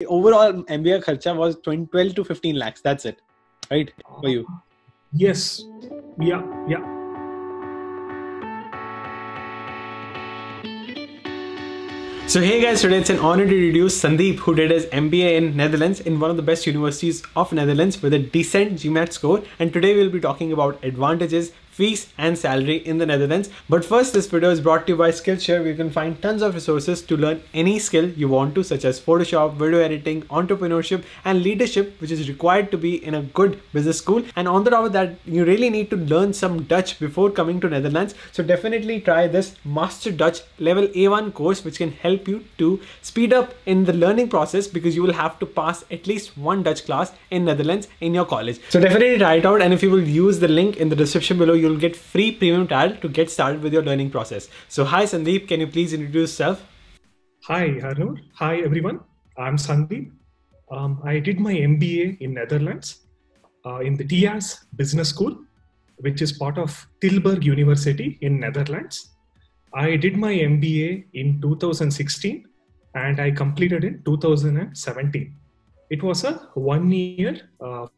overall MBA kharcha was 12 to 15 lakhs. That's it, right? For you. Yes. Yeah. Yeah. So hey guys, today it's an honor to introduce Sandeep, who did his MBA in Netherlands in one of the best universities of Netherlands with a decent GMAT score. And today we'll be talking about advantages, fees and salary in the Netherlands. But first, this video is brought to you by Skillshare, where you can find tons of resources to learn any skill you want to, such as Photoshop, video editing, entrepreneurship and leadership, which is required to be in a good business school. And on the top of that, you really need to learn some Dutch before coming to Netherlands. So definitely try this Master Dutch Level A1 course, which can help you to speed up in the learning process, because you will have to pass at least one Dutch class in Netherlands in your college. So definitely try it out, and if you will use the link in the description below, you'll get free premium trial to get started with your learning process. So hi Sandeep, can you please introduce yourself? Hi Harnoor. Hi everyone. I'm Sandeep. I did my MBA in Netherlands in the TIAS Business School, which is part of Tilburg University in Netherlands. I did my MBA in 2016 and I completed in 2017. It was a 1-year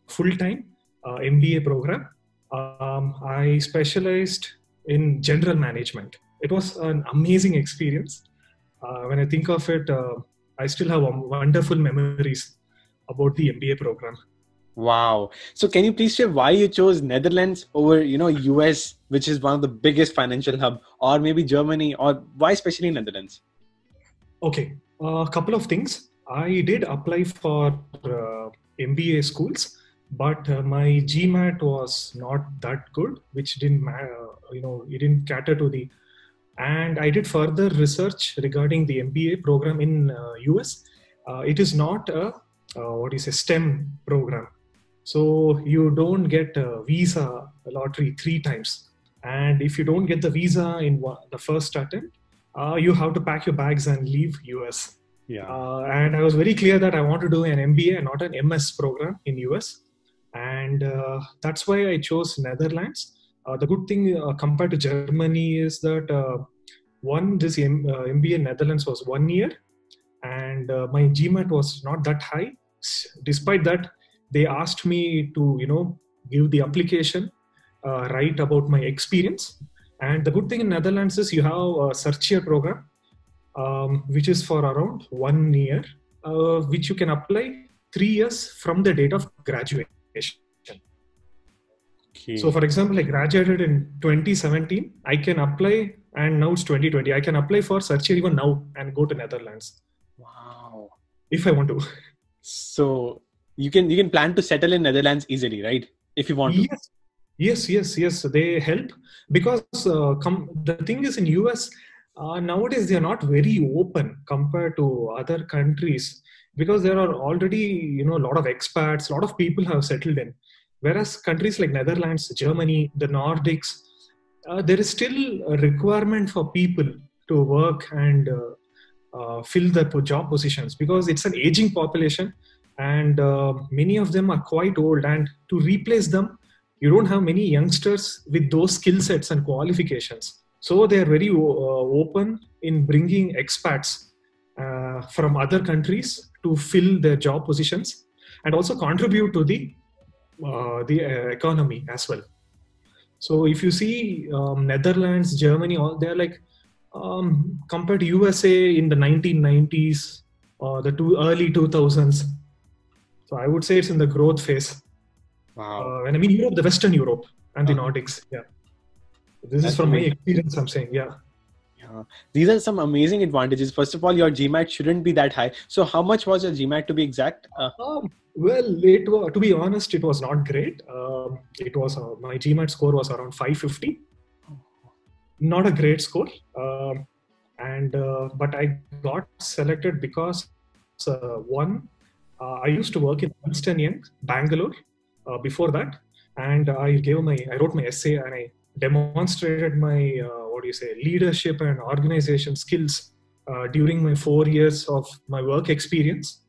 full-time MBA program. I specialized in general management. It was an amazing experience. When I think of it, I still have wonderful memories about the MBA program. Wow. So can you please share why you chose Netherlands over, US, which is one of the biggest financial hub, or maybe Germany, or why especially Netherlands? Okay, a couple of things. I did apply for MBA schools, but my GMAT was not that good, which didn't it didn't cater to the. And I did further research regarding the MBA program in US. It is not a STEM program. So you don't get a visa lottery 3 times. And if you don't get the visa in the first attempt, you have to pack your bags and leave US. Yeah. And I was very clear that I want to do an MBA and not an MS program in US. And that's why I chose Netherlands. The good thing compared to Germany is that this MBA in Netherlands was 1 year, and my GMAT was not that high. Despite that, they asked me to give the application, write about my experience. And the good thing in Netherlands is you have a search year program, which is for around 1 year, which you can apply 3 years from the date of graduation. Okay. So for example, I graduated in 2017. I can apply, and now it's 2020. I can apply for search year even now and go to Netherlands. Wow. If I want to. So you can plan to settle in Netherlands easily, right? If you want to. Yes. They help, because the thing is in US nowadays they are not very open compared to other countries, because there are already a lot of expats, a lot of people have settled in. Whereas countries like Netherlands, Germany, the Nordics, there is still a requirement for people to work and fill the job positions, because it's an aging population, and many of them are quite old. And to replace them, you don't have many youngsters with those skill sets and qualifications. So they are very open in bringing expats from other countries to fill their job positions and also contribute to the economy as well. So if you see Netherlands, Germany, all they're like compared to USA in the 1990s or the early 2000s. So I would say it's in the growth phase. Wow. And I mean Europe, the Western Europe and the Nordics. Yeah. This is from my experience, I'm saying. Yeah. These are some amazing advantages. First of all, your GMAT shouldn't be that high. So how much was your GMAT, to be exact? Well, to be honest, it was not great. It was my GMAT score was around 550. Not a great score. But I got selected because I used to work in Ernst & Young, Bangalore, before that, and I wrote my essay and I demonstrated my leadership and organization skills during my 4 years of my work experience.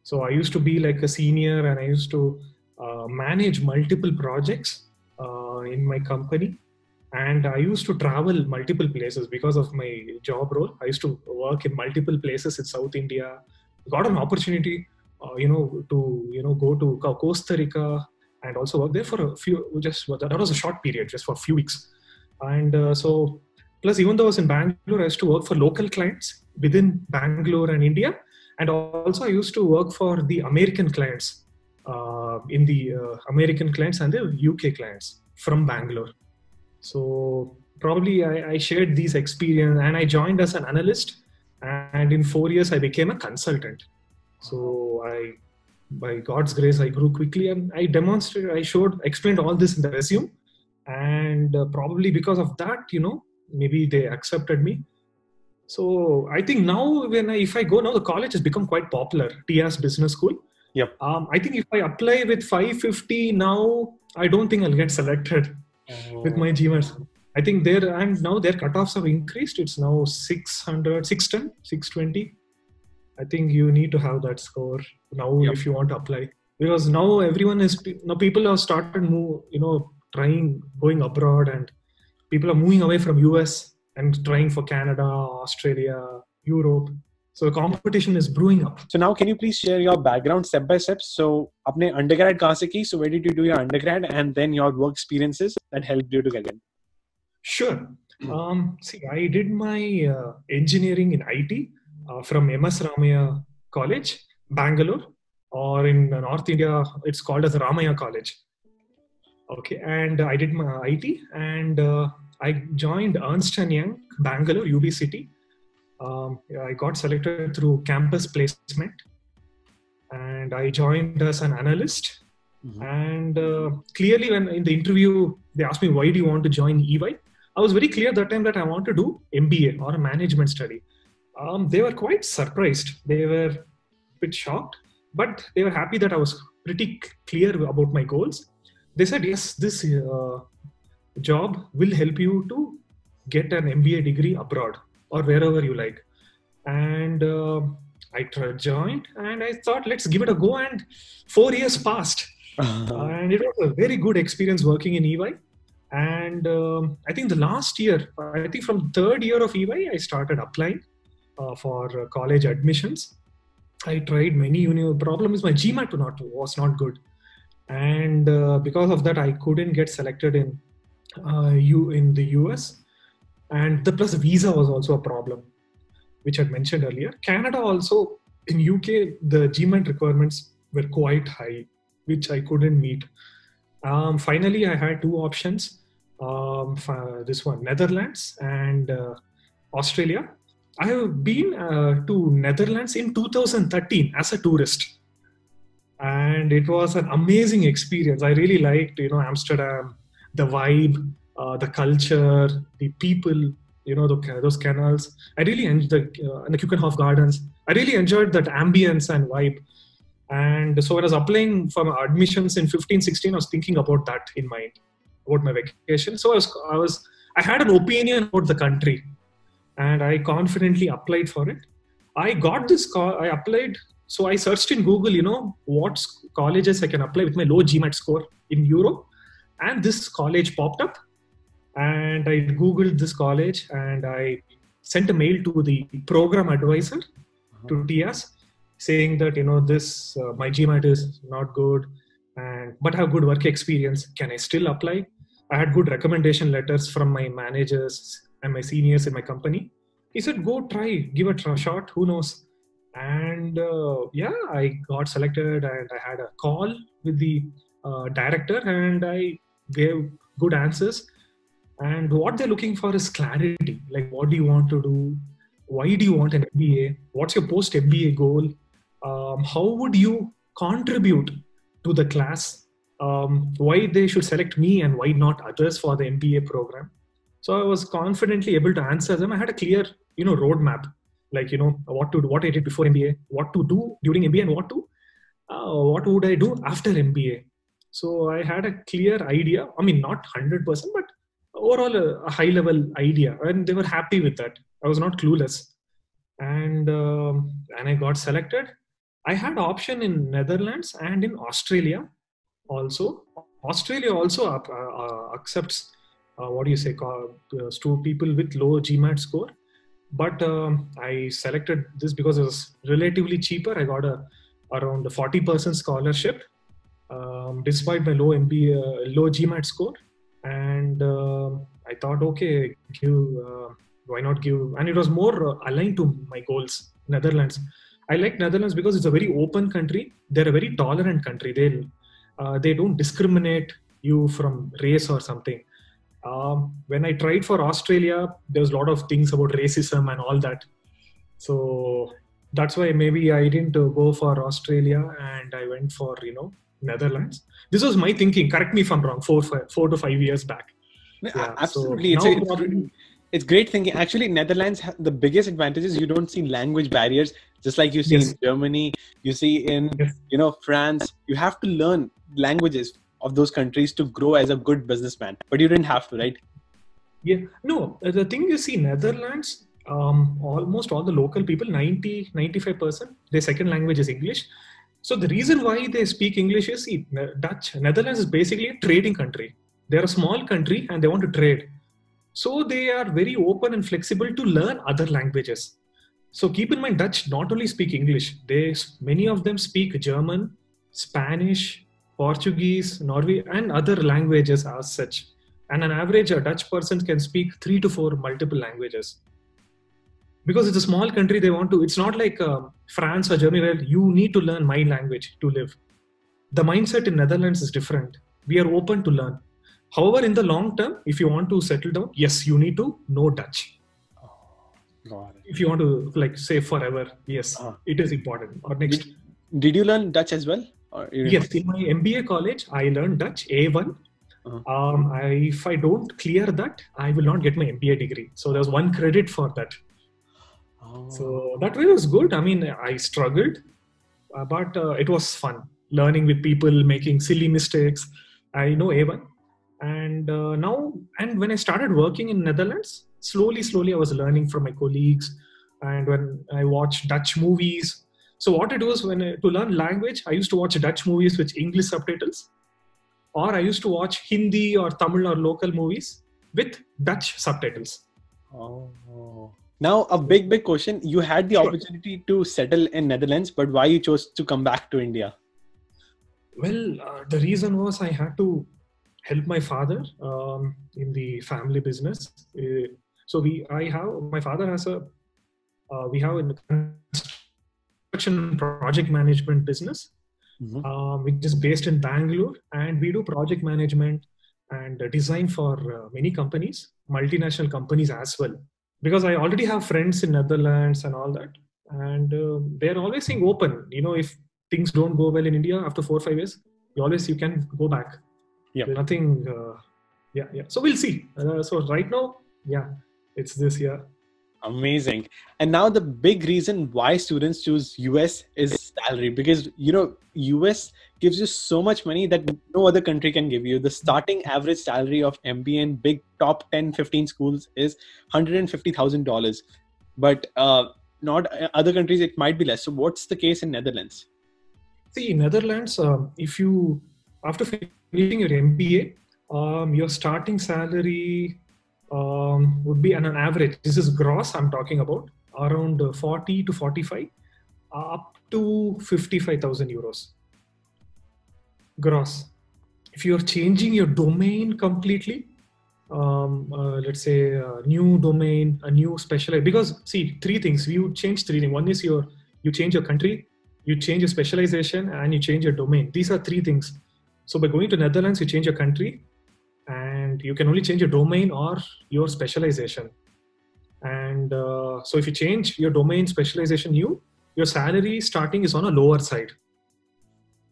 So I used to be like a senior, and I used to manage multiple projects in my company. And I used to travel multiple places because of my job role. I used to work in multiple places in South India. Got an opportunity to go to Costa Rica and also work there for a few. Just that was a short period, just for a few weeks, and so plus even though I was in Bangalore, I used to work for local clients within Bangalore and India, and also I used to work for the American clients, in the American clients and the UK clients from Bangalore. So probably I shared these experience, and I joined as an analyst, and in 4 years I became a consultant. So by God's grace, I grew quickly, and I explained all this in the resume, and probably because of that, maybe they accepted me. So I think now if I go now, the college has become quite popular, TIAS Business School. Yep. I think if I apply with 550 now, I don't think I'll get selected with my GMAT. I think now their cutoffs have increased. It's now 600, 610, 620. I think you need to have that score now if you want to apply, because now people have started trying going abroad, and people are moving away from US and trying for Canada, Australia, Europe. So the competition is brewing up. So now can you please share your background step by step? So apne undergrad kahan se ki? So where did you do your undergrad, and then your work experiences that helped you to get in? Sure. See, I did my engineering in IT from MS Ramaya College, Bangalore, or in North India, it's called as Ramaya College. Okay, and I did my IT, and I joined Ernst & Young, Bangalore, UB City. I got selected through campus placement, and I joined as an analyst. Mm-hmm. And clearly, when in the interview, they asked me, why do you want to join EY? I was very clear that time that I want to do MBA or a management study. They were quite surprised. They were a bit shocked, but they were happy that I was pretty clear about my goals. They said, yes, this job will help you to get an MBA degree abroad or wherever you like. And I joined, and I thought, let's give it a go. And 4 years passed. And it was a very good experience working in EY. And I think the last year, I think from third year of EY, I started applying for college admissions. I tried many problem is my GMAT was not good. And because of that, I couldn't get selected in the US. And plus the visa was also a problem, which I mentioned earlier. Canada also, in UK, the GMAT requirements were quite high, which I couldn't meet. Finally, I had two options. This one, Netherlands and Australia. I have been to Netherlands in 2013 as a tourist. And it was an amazing experience. I really liked, Amsterdam, the vibe, the culture, the people, those canals. I really enjoyed the Keukenhof Gardens. I really enjoyed that ambience and vibe. And so when I was applying for admissions in 15-16, I was thinking about that in mind, about my vacation. So I had an opinion about the country, and I confidently applied for it. I got this call. I applied. So I searched in Google, what colleges I can apply with my low GMAT score in Europe. And this college popped up. And I Googled this college, and I sent a mail to the program advisor to TIAS saying that, my GMAT is not good, but I have good work experience. Can I still apply? I had good recommendation letters from my managers and my seniors in my company. He said, go try, give it a shot. Who knows? And I got selected, and I had a call with the director, and I gave good answers. And what they're looking for is clarity. Like, what do you want to do? Why do you want an MBA? What's your post-MBA goal? How would you contribute to the class? Why they should select me and why not others for the MBA program? So I was confidently able to answer them. I had a clear, roadmap. Like, what I did before MBA, what to do during MBA, and what would I do after MBA? So I had a clear idea. I mean, not 100%, but overall a high level idea. And they were happy with that. I was not clueless. And I got selected. I had option in Netherlands and in Australia also. Australia also accepts, people with low GMAT score. But I selected this because it was relatively cheaper. I got a around 40% scholarship, despite my low low GMAT score. And I thought, okay, why not give? And it was more aligned to my goals. Netherlands. I like Netherlands because it's a very open country. They're a very tolerant country. They don't discriminate you from race or something. When I tried for Australia, there was a lot of things about racism and all that. So that's why maybe I didn't go for Australia and I went for, Netherlands. This was my thinking. Correct me if I'm wrong. 4 to 5 years back. Yeah, absolutely. So it's great thinking. Actually, Netherlands, the biggest advantage is you don't see language barriers, just like you see in Germany, you see in, France. You have to learn languages of those countries to grow as a good businessman, but you didn't have to, right? Yeah, no, the thing you see, Netherlands, almost all the local people, 95%, their second language is English. So the reason why they speak English is Dutch. Netherlands is basically a trading country. They're a small country and they want to trade. So they are very open and flexible to learn other languages. So keep in mind, Dutch not only speak English, many of them speak German, Spanish, Portuguese, Norwegian, and other languages as such. And on average, a Dutch person can speak 3 to 4 multiple languages. Because it's a small country, it's not like France or Germany where you need to learn my language to live. The mindset in Netherlands is different. We are open to learn. However, in the long term, if you want to settle down, yes, you need to know Dutch. Got it. If you want to say forever, yes, it is important. Or next. Did you learn Dutch as well? Yes, in my MBA college, I learned Dutch A1. If I don't clear that, I will not get my MBA degree. So there's 1 credit for that. So that way was good. I mean, I struggled, but it was fun learning with people, making silly mistakes. I know A1. And when I started working in Netherlands, slowly I was learning from my colleagues. And when I watched Dutch movies, so what I do is to learn language, I used to watch Dutch movies with English subtitles, or I used to watch Hindi or Tamil or local movies with Dutch subtitles. Now, a big question. You had the opportunity to settle in Netherlands, but why you chose to come back to India? Well, the reason was I had to help my father in the family business. My father has we have a construction project management business, which is based in Bangalore, and we do project management and design for many companies, multinational companies as well. Because I already have friends in Netherlands and all that, and they're always saying open. If things don't go well in India after 4 or 5 years, you can go back. Yeah. Nothing. So we'll see. So right now, it's this year. Amazing. And now the big reason why students choose US is salary, because US gives you so much money that no other country can give you. The starting average salary of MBA in big top 10, 15 schools is $150,000. But not other countries, it might be less. So what's the case in Netherlands? See, in Netherlands, after finishing your MBA, your starting salary would be on an average, this is gross I'm talking about, around 40 to 45 up to 55,000 euros gross. If you're changing your domain completely, let's say a new domain, a new specialized, because see, 3 things, you change 3 things. One is you change your country, you change your specialization, and you change your domain. These are 3 things. So by going to Netherlands, you change your country, and you can only change your domain or your specialization. And so if you change your domain specialization, your salary starting is on a lower side.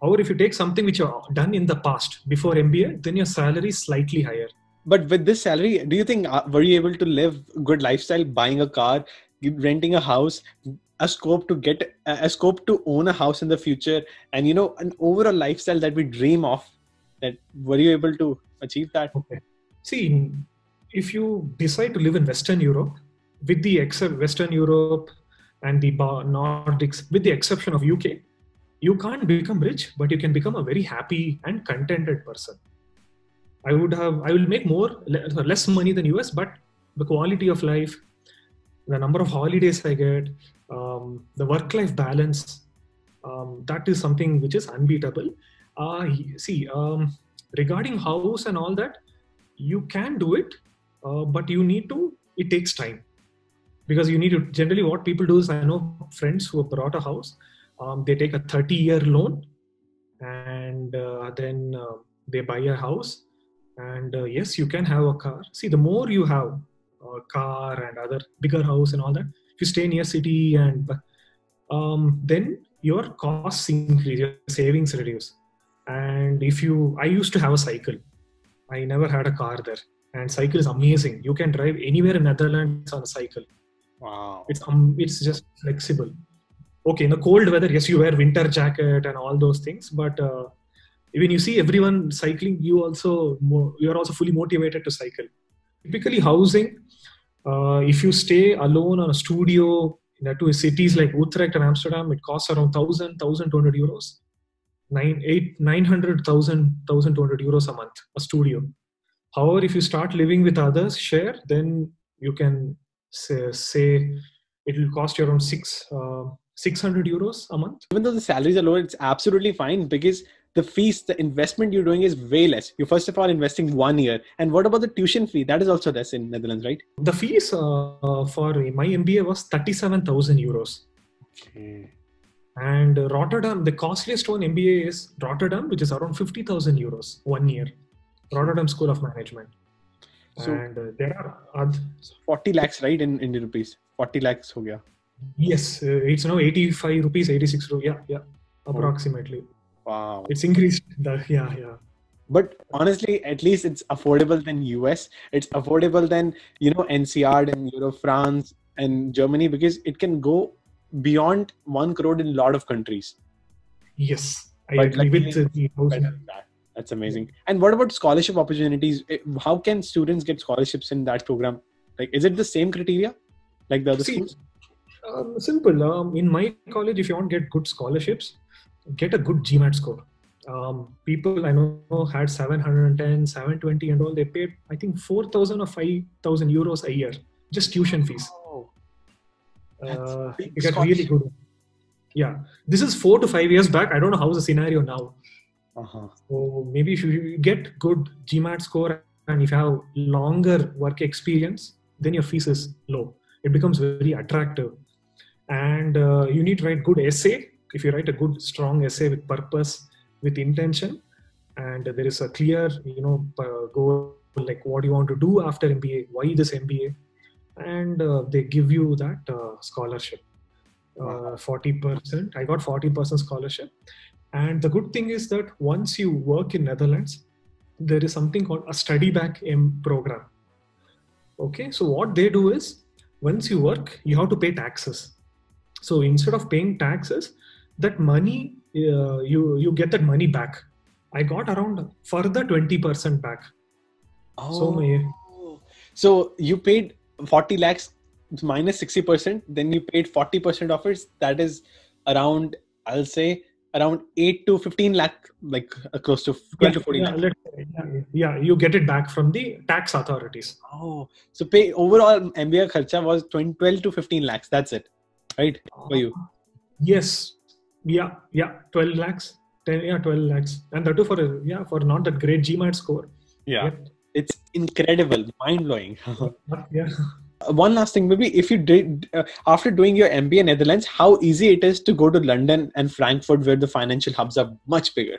Or if you take something which you've done in the past before MBA, then your salary is slightly higher. But with this salary, do you think, were you able to live a good lifestyle, buying a car, renting a house, a scope to own a house in the future, and an overall lifestyle that we dream of? That were you able to achieve that? Okay. See, if you decide to live in Western Europe, with the Western Europe and the Nordics, with the exception of UK, you can't become rich, but you can become a very happy and contented person. I will make less money than US, but the quality of life, the number of holidays I get, the work-life balance, That is something which is unbeatable. See, regarding house and all that, you can do it, but it takes time, because you need to, generally what people do is, I know friends who have bought a house, they take a 30-year loan, and then they buy a house, and yes, you can have a car. See, the more you have a car and other bigger house and all that, if you stay near city, and then your costs increase, your savings reduce. And I used to have a cycle. I never had a car there, and cycle is amazing. You can drive anywhere in Netherlands on a cycle. Wow. It's just flexible. Okay, in the cold weather, yes, you wear winter jacket and all those things, but when you see everyone cycling, you are also fully motivated to cycle. Typically, housing, if you stay alone on a studio to cities like Utrecht and Amsterdam, it costs around 1,200 euros, 900,000, 1,200 euros a month, a studio. However, if you start living with others, share, then you can say it will cost you around 600 euros a month. Even though the salaries are low, it's absolutely fine, because the fees, the investment you're doing is way less. You're first of all investing 1 year. And what about the tuition fee? That is also less in Netherlands, right? The fees for my MBA was 37,000 euros. Okay. And Rotterdam, the costliest one MBA is Rotterdam, which is around 50,000 euros 1 year. Rotterdam School of Management. So, and there are 40 lakhs, right, in Indian rupees? 40 lakhs ho gaya. Yes, it's now 85 rupees, 86 rupees. Yeah, approximately. Wow. It's increased. Yeah. But honestly, at least it's affordable than US. It's affordable than, NCR and, France and Germany, because it can go beyond 1 crore in a lot of countries. Yes, I agree with the housing. That's amazing. And what about scholarship opportunities? How can students get scholarships in that program? Like, is it the same criteria like the other schools? Simple. In my college, if you want to get good scholarships, get a good GMAT score. People I know had 710, 720 and all. They paid, I think, 4,000 or 5,000 euros a year, just tuition fees. You get really good. Yeah, this is 4 to 5 years back. I don't know how's the scenario now. So maybe if you get good GMAT score and if you have longer work experience, then your fees is low. It becomes very attractive. And you need to write good essay. If you write a good, strong essay with purpose, with intention, and there is a clear, goal, like what you want to do after MBA, why this MBA, and they give you that scholarship. 40%. I got 40% scholarship. And the good thing is that once you work in Netherlands, there is something called a study back program. Okay, so what they do is, once you work, you have to pay taxes. So instead of paying taxes, that money, you get that money back. I got around further 20% back. So you paid 40 lakhs minus 60%, then you paid 40% of it. That is around, I'll say, around 8 to 15 lakh, like close to 12 to 14 lakh. Yeah, you get it back from the tax authorities. So pay overall MBA kharcha was 12 to 15 lakhs. That's it, right? For you? Yes. Yeah, 12 lakhs. 12 lakhs. And that too for not that great GMAT score. Yeah. It's incredible, mind-blowing. Yeah. One last thing, maybe if you did, after doing your MBA in Netherlands, how easy it is to go to London and Frankfurt, where the financial hubs are much bigger?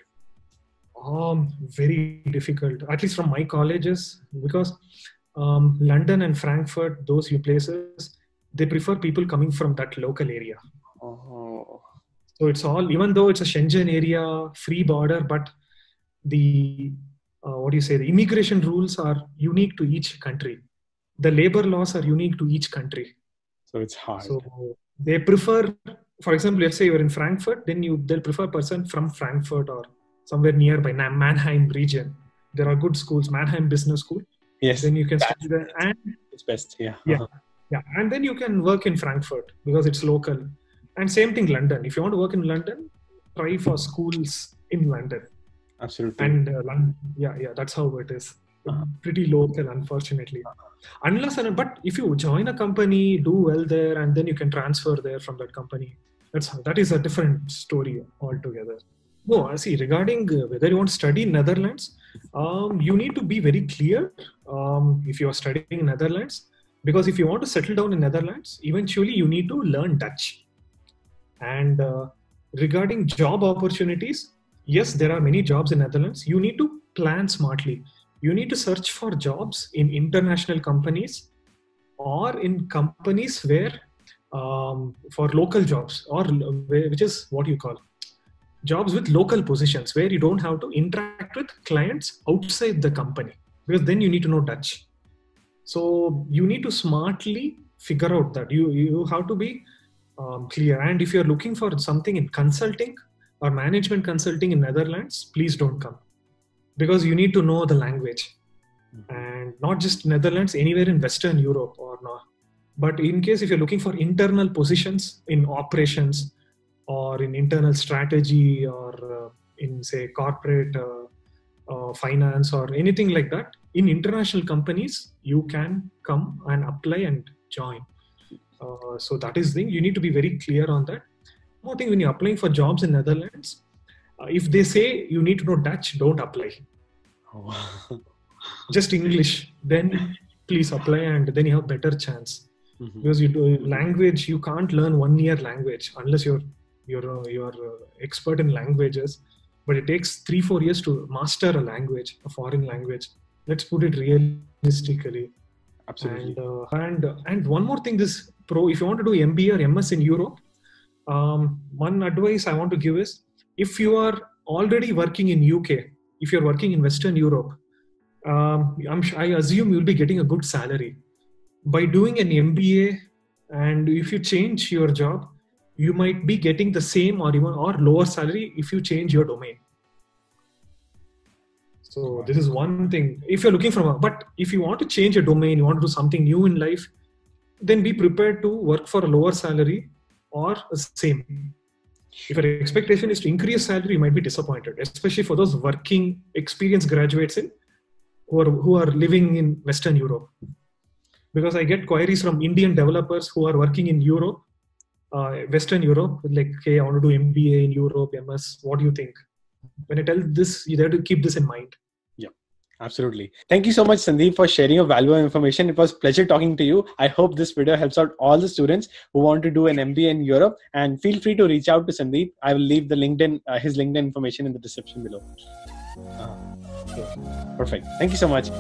Very difficult, at least from my colleges, because London and Frankfurt, those few places, they prefer people coming from that local area. So it's all, even though it's a Shenzhen area, free border, but the the immigration rules are unique to each country. The labor laws are unique to each country. So it's hard. So they prefer, for example, let's say you're in Frankfurt, then they'll prefer a person from Frankfurt or somewhere nearby, Mannheim region. There are good schools, Mannheim Business School. Yes. Then you can study there, and it's best. Yeah. Yeah. And then you can work in Frankfurt because it's local. And same thing, London. If you want to work in London, try for schools in London. Absolutely. And that's how it is. Pretty local, unfortunately. But if you join a company, do well there, and then you can transfer there from that company. That is a different story altogether. No, I see. Regarding whether you want to study in Netherlands, you need to be very clear if you are studying in Netherlands, because if you want to settle down in Netherlands, eventually you need to learn Dutch. And regarding job opportunities, yes, there are many jobs in Netherlands. You need to plan smartly. You need to search for jobs in international companies or in companies where for local jobs, or which is what you call jobs with local positions, where you don't have to interact with clients outside the company, because then you need to know Dutch. So you need to smartly figure out that you have to be clear. And if you're looking for something in consulting or management consulting in Netherlands, please don't come, because you need to know the language. And not just Netherlands, anywhere in Western Europe or not. But in case if you're looking for internal positions in operations or in internal strategy or in say corporate finance or anything like that, in international companies, you can come and apply and join. So that is the thing. You need to be very clear on that. One thing, when you're applying for jobs in Netherlands, if they say you need to know Dutch, don't apply. Oh. Just English, then please apply, and then you have better chance. Because you do language, you can't learn 1 year language unless you're expert in languages. But it takes 3-4 years to master a language, a foreign language. Let's put it realistically. Absolutely. And one more thing, if you want to do MBA or MS in Europe, one advice I want to give is, if you are already working in UK, if you're working in Western Europe, I assume you'll be getting a good salary. By doing an MBA, and if you change your job, you might be getting the same or even or lower salary if you change your domain. So this is one thing. If you're looking but if you want to change your domain, you want to do something new in life, then be prepared to work for a lower salary or the same. If your expectation is to increase salary, you might be disappointed, especially for those working experienced graduates who are living in Western Europe. Because I get queries from Indian developers who are working in Europe, Western Europe, like, hey, I want to do MBA in Europe, MS. What do you think? When I tell this, you have to keep this in mind. Yeah, absolutely. Thank you so much, Sandeep, for sharing your valuable information. It was a pleasure talking to you. I hope this video helps out all the students who want to do an MBA in Europe. And feel free to reach out to Sandeep. I will leave the his LinkedIn information in the description below. Perfect. Thank you so much.